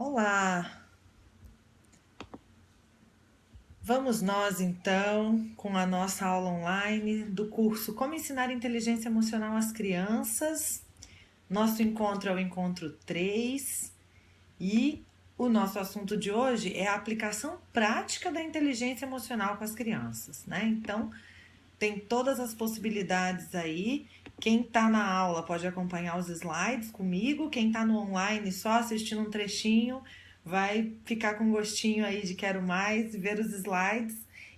Olá! Vamos nós então com a nossa aula online do curso Como Ensinar Inteligência Emocional às Crianças. Nosso encontro é o encontro 3 e o nosso assunto de hoje é a aplicação prática da inteligência emocional com as crianças, né? Então, tem todas as possibilidades aí. Quem está na aula pode acompanhar os slides comigo. Quem está no online só assistindo um trechinho vai ficar com gostinho aí de quero mais, ver os slides.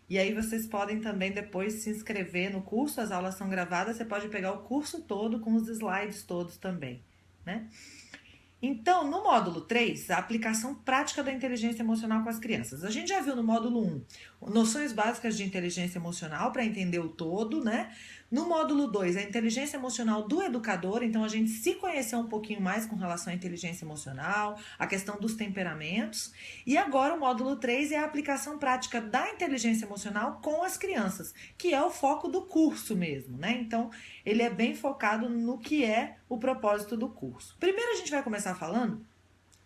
E aí vocês podem também depois se inscrever no curso. As aulas são gravadas, você pode pegar o curso todo com os slides todos também, né? Então, no módulo 3, a aplicação prática da inteligência emocional com as crianças. A gente já viu no módulo 1 noções básicas de inteligência emocional para entender o todo, né? No módulo 2, a inteligência emocional do educador. Então, a gente se conheceu um pouquinho mais com relação à inteligência emocional, a questão dos temperamentos. E agora, o módulo 3 é a aplicação prática da inteligência emocional com as crianças, que é o foco do curso mesmo, né? Então, ele é bem focado no que é o propósito do curso. Primeiro, a gente vai começar falando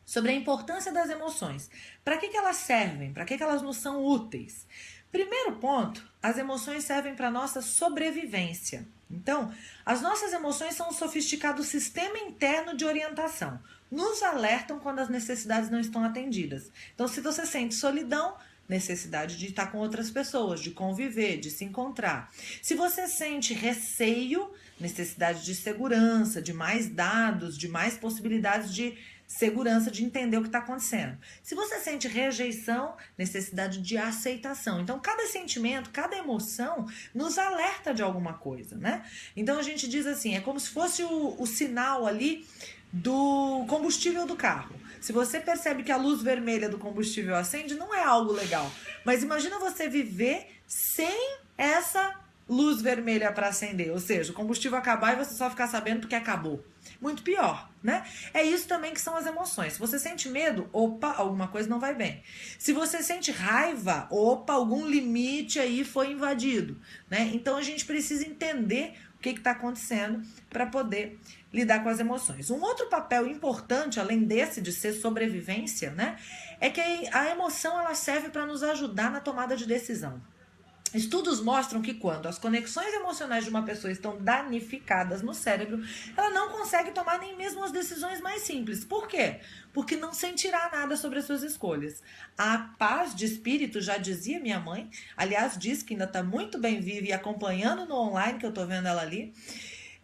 sobre a importância das emoções. Para que elas servem? Para que elas nos são úteis? Primeiro ponto, as emoções servem para a nossa sobrevivência. Então, as nossas emoções são um sofisticado sistema interno de orientação. Nos alertam quando as necessidades não estão atendidas. Então, se você sente solidão, necessidade de estar com outras pessoas, de conviver, de se encontrar. Se você sente receio, necessidade de segurança, de mais dados, de mais possibilidades de segurança, de entender o que está acontecendo. Se você sente rejeição, necessidade de aceitação. Então, cada sentimento, cada emoção nos alerta de alguma coisa, né? Então, a gente diz assim, é como se fosse o sinal ali do combustível do carro. Se você percebe que a luz vermelha do combustível acende, não é algo legal. Mas imagina você viver sem essa luz vermelha para acender, ou seja, o combustível acabar e você só ficar sabendo porque acabou. Muito pior, né? É isso também que são as emoções. Se você sente medo, opa, alguma coisa não vai bem. Se você sente raiva, opa, algum limite aí foi invadido, né? Então a gente precisa entender o que está acontecendo para poder lidar com as emoções. Um outro papel importante, além desse de ser sobrevivência, né, é que a emoção ela serve para nos ajudar na tomada de decisão. Estudos mostram que quando as conexões emocionais de uma pessoa estão danificadas no cérebro, ela não consegue tomar nem mesmo as decisões mais simples. Por quê? Porque não sentirá nada sobre as suas escolhas. A paz de espírito, já dizia minha mãe, aliás, diz que ainda está muito bem viva e acompanhando no online, que eu estou vendo ela ali,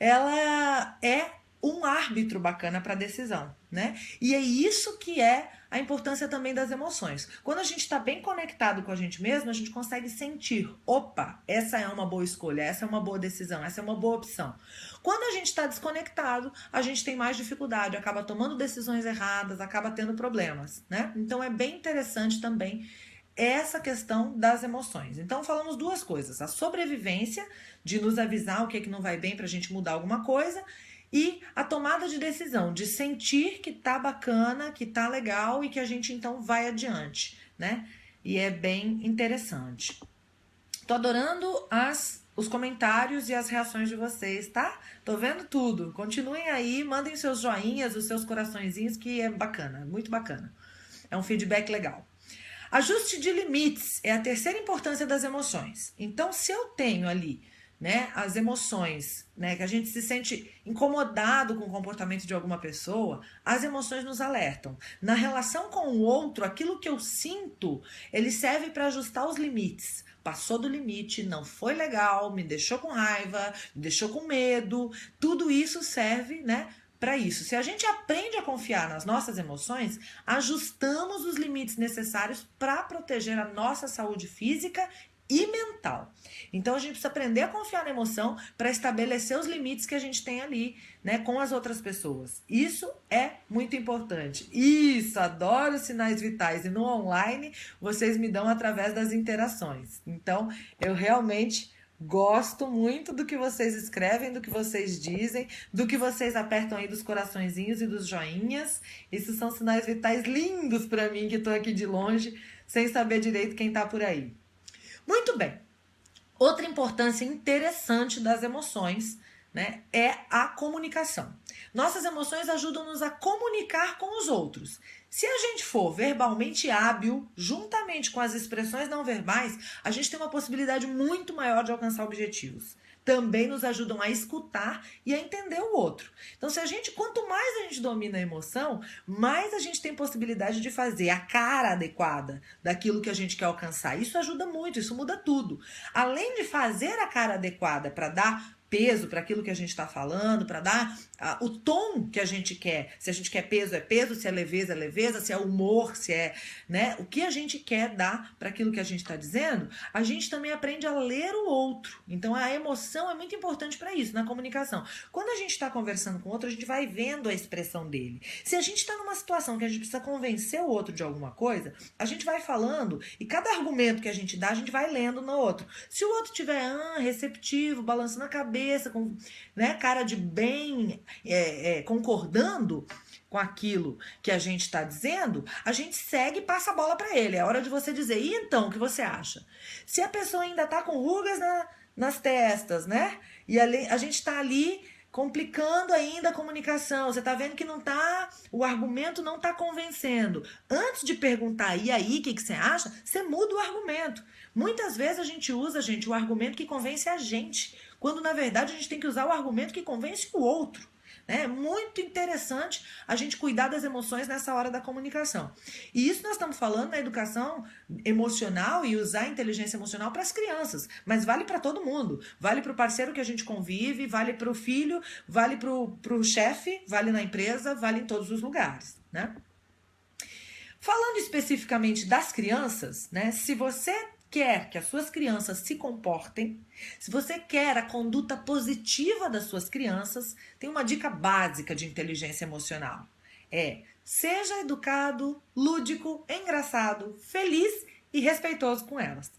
ela é um árbitro bacana para a decisão, né? E é isso que é a importância também das emoções. Quando a gente está bem conectado com a gente mesmo, a gente consegue sentir, opa, essa é uma boa escolha, essa é uma boa decisão, essa é uma boa opção. Quando a gente está desconectado, a gente tem mais dificuldade, acaba tomando decisões erradas, acaba tendo problemas, né? Então é bem interessante também essa questão das emoções. Então falamos duas coisas, a sobrevivência, de nos avisar o que é que não vai bem para a gente mudar alguma coisa, e a tomada de decisão, de sentir que tá bacana, que tá legal e que a gente então vai adiante, né? E é bem interessante. Tô adorando os comentários e as reações de vocês, tá? Tô vendo tudo. Continuem aí, mandem seus joinhas, os seus coraçõezinhos, que é bacana, muito bacana. É um feedback legal. Ajuste de limites é a terceira importância das emoções. Então, se eu tenho ali, né, as emoções, né, que a gente se sente incomodado com o comportamento de alguma pessoa, as emoções nos alertam. Na relação com o outro, aquilo que eu sinto, ele serve para ajustar os limites. Passou do limite, não foi legal, me deixou com raiva, me deixou com medo. Tudo isso serve, né, para isso. Se a gente aprende a confiar nas nossas emoções, ajustamos os limites necessários para proteger a nossa saúde física e mental. Então a gente precisa aprender a confiar na emoção para estabelecer os limites que a gente tem ali, né, com as outras pessoas. Isso é muito importante. Isso, adoro sinais vitais, e no online vocês me dão através das interações. Então eu realmente gosto muito do que vocês escrevem, do que vocês dizem, do que vocês apertam aí dos coraçõezinhos e dos joinhas. Isso são sinais vitais lindos para mim, que estou aqui de longe, sem saber direito quem está por aí. Muito bem. Outra importância interessante das emoções, né, é a comunicação. Nossas emoções ajudam-nos a comunicar com os outros. Se a gente for verbalmente hábil, juntamente com as expressões não verbais, a gente tem uma possibilidade muito maior de alcançar objetivos. Também nos ajudam a escutar e a entender o outro. Então, quanto mais a gente domina a emoção, mais a gente tem possibilidade de fazer a cara adequada daquilo que a gente quer alcançar. Isso ajuda muito, isso muda tudo. Além de fazer a cara adequada para dar peso para aquilo que a gente está falando, para dar o tom que a gente quer. Se a gente quer peso, é peso, se é leveza, se é humor, se é, né, o que a gente quer dar para aquilo que a gente está dizendo, a gente também aprende a ler o outro. Então a emoção é muito importante para isso, na comunicação. Quando a gente está conversando com o outro, a gente vai vendo a expressão dele. Se a gente está numa situação que a gente precisa convencer o outro de alguma coisa, a gente vai falando e cada argumento que a gente dá, a gente vai lendo no outro. Se o outro tiver receptivo, balançando a cabeça, com, né, cara de bem, concordando com aquilo que a gente está dizendo, a gente segue e passa a bola para ele. É hora de você dizer, e então, o que você acha? Se a pessoa ainda está com rugas nas testas, né? E a gente está ali complicando ainda a comunicação. Você está vendo que o argumento não está convencendo. Antes de perguntar, e aí, o que você acha? Você muda o argumento. Muitas vezes a gente usa, o argumento que convence a gente, quando na verdade a gente tem que usar o argumento que convence o outro. É muito interessante a gente cuidar das emoções nessa hora da comunicação. E isso nós estamos falando na educação emocional e usar a inteligência emocional para as crianças. Mas vale para todo mundo. Vale para o parceiro que a gente convive, vale para o filho, vale para o chefe, vale na empresa, vale em todos os lugares, né? Falando especificamente das crianças, né? Se você quer que as suas crianças se comportem, se você quer a conduta positiva das suas crianças, tem uma dica básica de inteligência emocional. Seja educado, lúdico, engraçado, feliz e respeitoso com elas.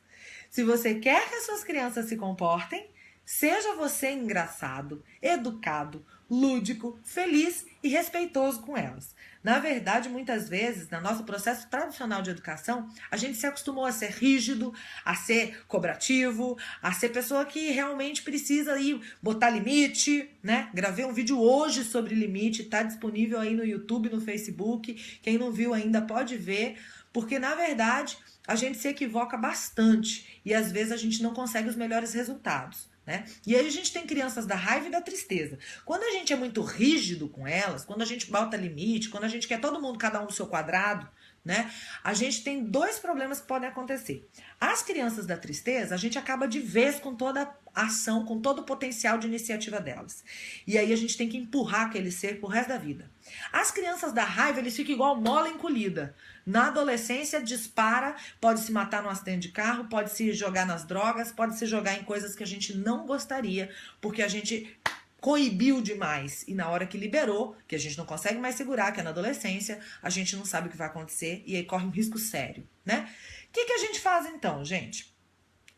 Se você quer que as suas crianças se comportem, seja você engraçado, educado, lúdico, feliz e respeitoso com elas. Na verdade, muitas vezes, no nosso processo tradicional de educação, a gente se acostumou a ser rígido, a ser cobrativo, a ser pessoa que realmente precisa botar limite, né? Gravei um vídeo hoje sobre limite, está disponível aí no YouTube, no Facebook. Quem não viu ainda pode ver, porque na verdade a gente se equivoca bastante e às vezes a gente não consegue os melhores resultados. Né? E aí a gente tem crianças da raiva e da tristeza. Quando a gente é muito rígido com elas, quando a gente bota limite, quando a gente quer todo mundo, cada um do seu quadrado, né? A gente tem dois problemas que podem acontecer. As crianças da tristeza, a gente acaba de vez com toda a ação, com todo o potencial de iniciativa delas. E aí a gente tem que empurrar aquele ser pro resto da vida. As crianças da raiva, eles ficam igual mola encolhida. Na adolescência, dispara, pode se matar num acidente de carro, pode se jogar nas drogas, pode se jogar em coisas que a gente não gostaria, porque a gente coibiu demais. E na hora que liberou, que a gente não consegue mais segurar, que é na adolescência, a gente não sabe o que vai acontecer e aí corre um risco sério, né? O que a gente faz então, gente?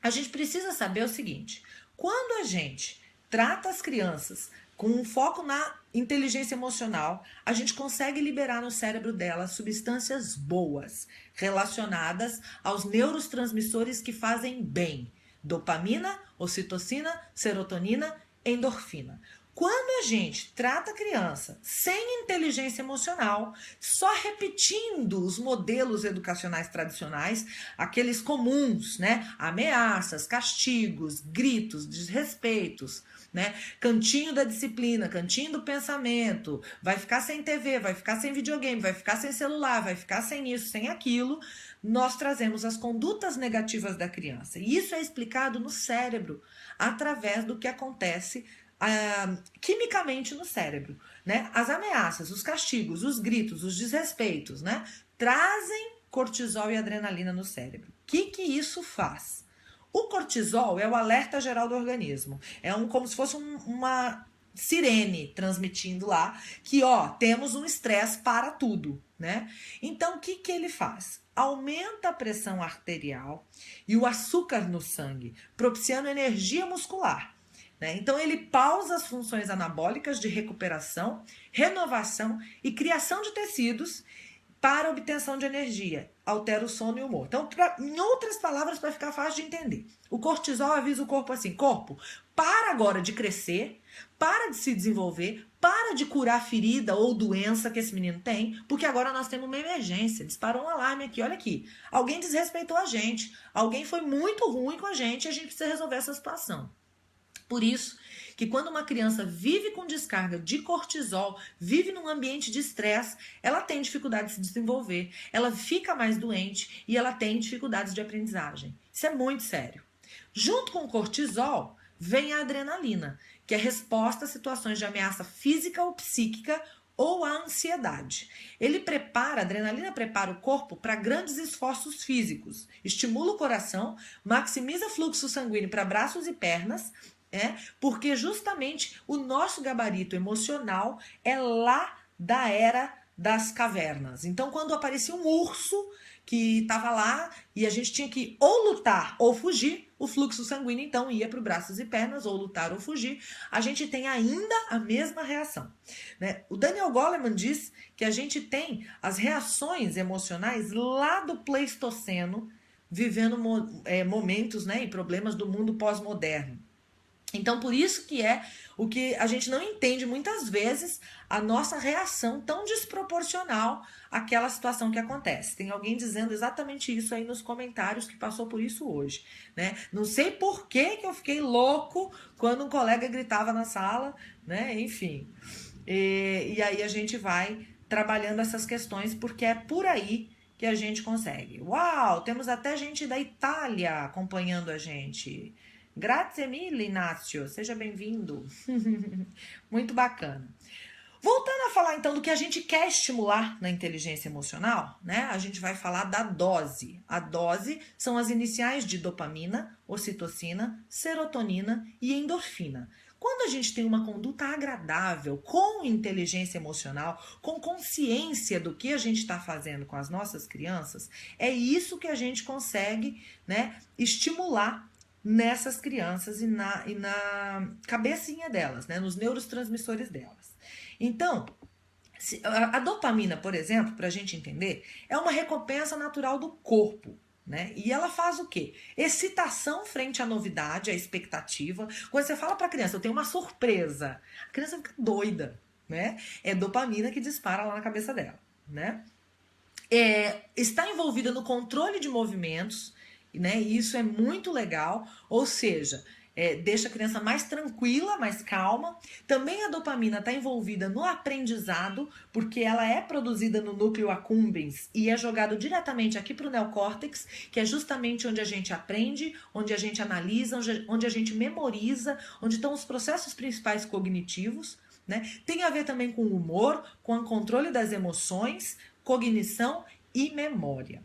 A gente precisa saber o seguinte: quando a gente trata as crianças com um foco na inteligência emocional, a gente consegue liberar no cérebro delas substâncias boas, relacionadas aos neurotransmissores que fazem bem: dopamina, ocitocina, serotonina, endorfina. Quando a gente trata a criança sem inteligência emocional, só repetindo os modelos educacionais tradicionais, aqueles comuns, né? Ameaças, castigos, gritos, desrespeitos, né? Cantinho da disciplina, cantinho do pensamento, vai ficar sem TV, vai ficar sem videogame, vai ficar sem celular, vai ficar sem isso, sem aquilo, nós trazemos as condutas negativas da criança. E isso é explicado no cérebro, através do que acontece quimicamente no cérebro, né? As ameaças, os castigos, os gritos, os desrespeitos, né? Trazem cortisol e adrenalina no cérebro. O que isso faz? O cortisol é o alerta geral do organismo. É como se fosse uma sirene transmitindo lá que, temos um estresse para tudo, né? Então, o que ele faz? Aumenta a pressão arterial e o açúcar no sangue, propiciando energia muscular. Então, ele pausa as funções anabólicas de recuperação, renovação e criação de tecidos, para obtenção de energia, altera o sono e o humor. Então, em outras palavras, para ficar fácil de entender, o cortisol avisa o corpo assim: corpo, para agora de crescer, para de se desenvolver, para de curar a ferida ou doença que esse menino tem, porque agora nós temos uma emergência, disparou um alarme aqui, olha aqui, alguém desrespeitou a gente, alguém foi muito ruim com a gente e a gente precisa resolver essa situação. Por isso que quando uma criança vive com descarga de cortisol, vive num ambiente de estresse, ela tem dificuldade de se desenvolver, ela fica mais doente e ela tem dificuldades de aprendizagem. Isso é muito sério. Junto com o cortisol, vem a adrenalina, que é resposta a situações de ameaça física ou psíquica ou a ansiedade. A adrenalina prepara o corpo para grandes esforços físicos, estimula o coração, maximiza o fluxo sanguíneo para braços e pernas, porque justamente o nosso gabarito emocional é lá da era das cavernas. Então, quando aparecia um urso que estava lá e a gente tinha que ou lutar ou fugir, o fluxo sanguíneo então ia para os braços e pernas, ou lutar ou fugir, a gente tem ainda a mesma reação. Né? O Daniel Goleman diz que a gente tem as reações emocionais lá do Pleistoceno, vivendo momentos, né, e problemas do mundo pós-moderno. Então, por isso que é o que a gente não entende muitas vezes a nossa reação tão desproporcional àquela situação que acontece. Tem alguém dizendo exatamente isso aí nos comentários que passou por isso hoje, né? Não sei por que eu fiquei louco quando um colega gritava na sala, né? Enfim. E aí a gente vai trabalhando essas questões porque é por aí que a gente consegue. Uau, temos até gente da Itália acompanhando a gente. Grazie mille, Inácio. Seja bem-vindo. Muito bacana. Voltando a falar, então, do que a gente quer estimular na inteligência emocional, né? A gente vai falar da dose. A dose são as iniciais de dopamina, ocitocina, serotonina e endorfina. Quando a gente tem uma conduta agradável, com inteligência emocional, com consciência do que a gente está fazendo com as nossas crianças, é isso que a gente consegue, né, estimular nessas crianças e na cabecinha delas, né, nos neurotransmissores delas. Então, a dopamina, por exemplo, para a gente entender, é uma recompensa natural do corpo. Né? E ela faz o quê? Excitação frente à novidade, à expectativa. Quando você fala para a criança, eu tenho uma surpresa, a criança fica doida, né? É dopamina que dispara lá na cabeça dela, né? Está envolvida no controle de movimentos, né? E isso é muito legal, ou seja, deixa a criança mais tranquila, mais calma. Também a dopamina está envolvida no aprendizado, porque ela é produzida no núcleo accumbens e é jogado diretamente aqui para o neocórtex, que é justamente onde a gente aprende, onde a gente analisa, onde a gente memoriza, onde estão os processos principais cognitivos. Né? Tem a ver também com o humor, com o controle das emoções, cognição e memória.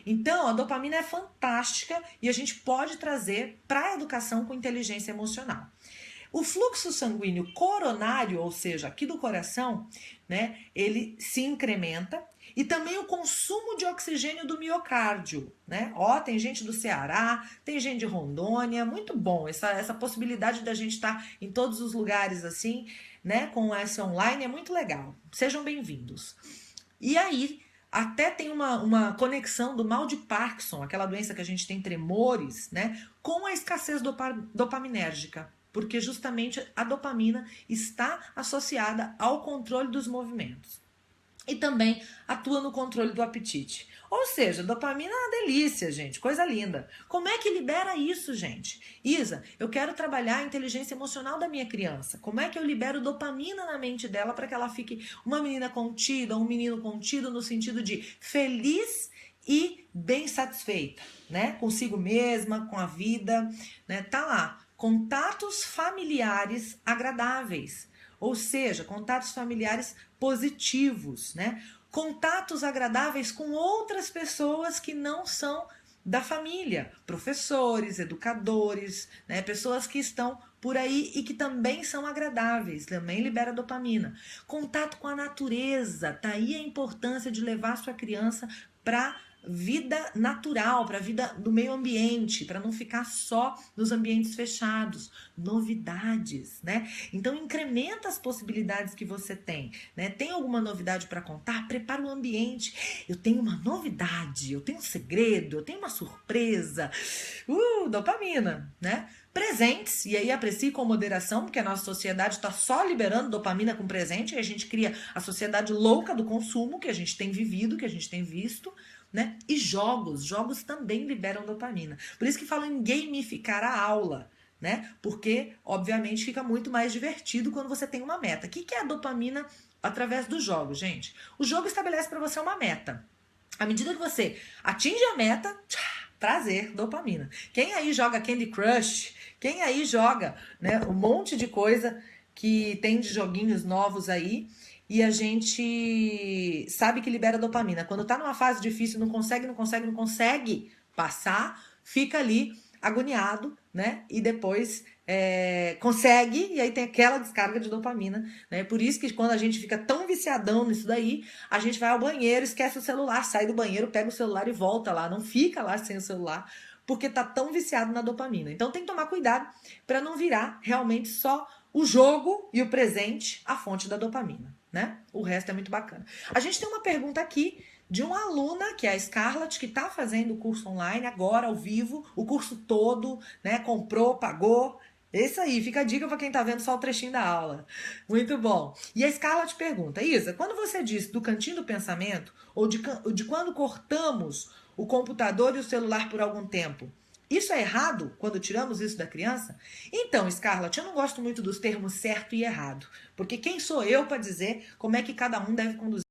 Então, a dopamina é fantástica e a gente pode trazer para a educação com inteligência emocional. O fluxo sanguíneo coronário, ou seja, aqui do coração, né, ele se incrementa e também o consumo de oxigênio do miocárdio, né? Tem gente do Ceará, tem gente de Rondônia, muito bom essa possibilidade da gente estar em todos os lugares assim, né, com essa online é muito legal. Sejam bem-vindos. E aí, até tem uma conexão do mal de Parkinson, aquela doença que a gente tem tremores, né, com a escassez dopaminérgica, porque justamente a dopamina está associada ao controle dos movimentos. E também atua no controle do apetite. Ou seja, dopamina é uma delícia, gente, coisa linda. Como é que libera isso, gente? Isa, eu quero trabalhar a inteligência emocional da minha criança. Como é que eu libero dopamina na mente dela para que ela fique uma menina contida, um menino contido no sentido de feliz e bem satisfeita, né? Consigo mesma, com a vida, né? Tá lá, contatos familiares agradáveis. Ou seja, contatos familiares positivos, né? Contatos agradáveis com outras pessoas que não são da família, professores, educadores, né? Pessoas que estão por aí e que também são agradáveis, também libera dopamina. Contato com a natureza, tá aí a importância de levar sua criança para vida natural, para a vida do meio ambiente, para não ficar só nos ambientes fechados. Novidades, né? Então incrementa as possibilidades que você tem, né? Tem alguma novidade para contar? Prepara o ambiente. Eu tenho uma novidade, eu tenho um segredo, eu tenho uma surpresa. Dopamina, né? Presentes, e aí aprecie com moderação, porque a nossa sociedade está só liberando dopamina com presente, e a gente cria a sociedade louca do consumo que a gente tem vivido, que a gente tem visto, né? E jogos também liberam dopamina. Por isso que falam em gamificar a aula, né? Porque, obviamente, fica muito mais divertido quando você tem uma meta. O que é a dopamina através dos jogos, gente? O jogo estabelece para você uma meta. À medida que você atinge a meta, prazer, dopamina. Quem aí joga Candy Crush? Quem aí joga, né, um monte de coisa que tem de joguinhos novos aí e a gente sabe que libera dopamina. Quando tá numa fase difícil, não consegue passar, fica ali agoniado, né? E depois consegue, e aí tem aquela descarga de dopamina, né? Por isso que quando a gente fica tão viciadão nisso daí, a gente vai ao banheiro, esquece o celular, sai do banheiro, pega o celular e volta lá, não fica lá sem o celular, porque tá tão viciado na dopamina. Então tem que tomar cuidado para não virar realmente só o jogo e o presente a fonte da dopamina, né? O resto é muito bacana. A gente tem uma pergunta aqui de uma aluna, que é a Scarlett, que está fazendo o curso online agora, ao vivo, o curso todo, né? Comprou, pagou. Isso aí, fica a dica para quem está vendo só o trechinho da aula. Muito bom. E a Scarlett pergunta, Isa, quando você disse do cantinho do pensamento, ou de quando cortamos o computador e o celular por algum tempo, isso é errado quando tiramos isso da criança? Então, Scarlett, eu não gosto muito dos termos certo e errado, porque quem sou eu para dizer como é que cada um deve conduzir